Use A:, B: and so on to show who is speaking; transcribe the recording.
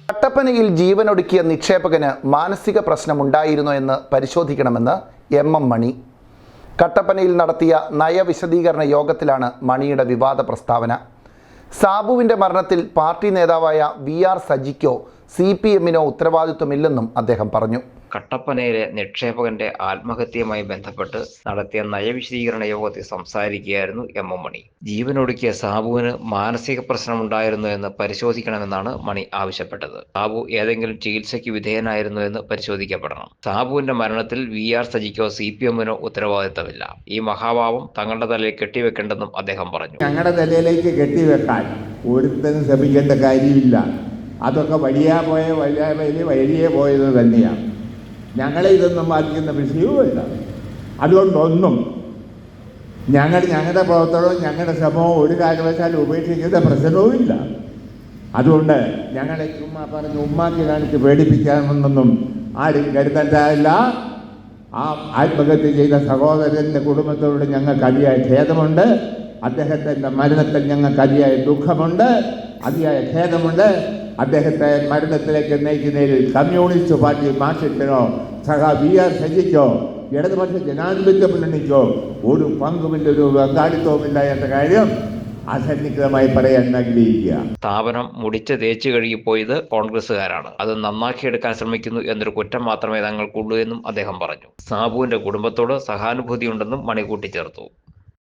A: കട്ടപ്പനയിൽ ജീവനൊടുക്കിയ നിക്ഷേപകന് മാനസിക പ്രശ്നമുണ്ടായിരുന്നോ എന്ന് പരിശോധിക്കണമെന്ന് എം മണി. കട്ടപ്പനയിൽ നടത്തിയ നയവിശദീകരണ യോഗത്തിലാണ് മണിയുടെ വിവാദ പ്രസ്താവന. സാബുവിൻ്റെ മരണത്തിൽ പാർട്ടി നേതാവായ VR സജിക്കോ CPMനോ ഉത്തരവാദിത്വമില്ലെന്നും അദ്ദേഹം പറഞ്ഞു.
B: കട്ടപ്പനയിലെ നിക്ഷേപകന്റെ ആത്മഹത്യയുമായി ബന്ധപ്പെട്ട് നടത്തിയ നയവിശദീകരണ യോഗത്തിൽ സംസാരിക്കുകയായിരുന്നു എം മണി. ജീവനൊടുക്കിയ സാബുവിന് മാനസിക പ്രശ്നമുണ്ടായിരുന്നു എന്ന് പരിശോധിക്കണമെന്നാണ് മണി ആവശ്യപ്പെട്ടത്. സാബു ഏതെങ്കിലും ചികിത്സയ്ക്ക് വിധേയനായിരുന്നു എന്ന് പരിശോധിക്കപ്പെടണം. സാബുവിന്റെ മരണത്തിൽ VR സജിക്കോ CPMനോ ഉത്തരവാദിത്തമില്ല. ഈ മഹാഭാവം തങ്ങളുടെ തലയിൽ കെട്ടിവെക്കേണ്ടെന്നും അദ്ദേഹം പറഞ്ഞു.
C: ഞങ്ങളുടെ തലയിലേക്ക് കെട്ടിവെക്കാൻ ഒരുത്തനും ശ്രമിക്കേണ്ട കാര്യമില്ല. അതൊക്കെ വലിയ പോയത് തന്നെയാണ്. ഞങ്ങളെ ഇതൊന്നും ബാധിക്കുന്ന വിഷയവുമില്ല. അതുകൊണ്ടൊന്നും ഞങ്ങളുടെ പ്രവർത്തനവും ഞങ്ങളുടെ ശ്രമവും ഒരു കാരണവശാലും ഉപേക്ഷിക്കുന്ന പ്രശ്നവുമില്ല. അതുകൊണ്ട് ഞങ്ങളെ ചുമ്മാ പറഞ്ഞ് ഉമ്മാക്കി കാണിച്ച് പേടിപ്പിക്കാമെന്നൊന്നും ആരും കരുതേണ്ടതില്ല. ആ ആത്മഹത്യ ചെയ്ത സഹോദരൻ്റെ കുടുംബത്തോട് ഞങ്ങൾക്ക് അതിയായ ഖേദമുണ്ട്. അദ്ദേഹത്തിൻ്റെ മരണത്തിൽ ഞങ്ങൾക്ക് അതിയായ ദുഃഖമുണ്ട്, അതിയായ ഖേദമുണ്ട്. അദ്ദേഹത്തെ മരണത്തിലേക്ക് നയിക്കുന്നതിൽ കമ്മ്യൂണിസ്റ്റ് പാർട്ടി മാർക്സിസ്റ്റിനോ VR സജിക്കോ ഇടതുപക്ഷ ജനാധിപത്യ മുന്നണിക്കോ ഒരു പങ്കുമില്ല, ഒരു പങ്കാളിത്തവുമില്ല എന്ന കാര്യം അസന്നിഗ്ധമായി പറയാൻ ആഗ്രഹിക്കുക.
B: സ്ഥാപനം മുടിച്ച് തേച്ച് കഴുകിപ്പോയത് കോൺഗ്രസുകാരാണ്. അത് നന്നാക്കിയെടുക്കാൻ ശ്രമിക്കുന്നു എന്നൊരു കുറ്റം മാത്രമേ തങ്ങൾക്കുള്ളൂ എന്നും അദ്ദേഹം പറഞ്ഞു. സാബുവിന്റെ കുടുംബത്തോട് സഹാനുഭൂതിയുണ്ടെന്നും മണി കൂട്ടിച്ചേർത്തു.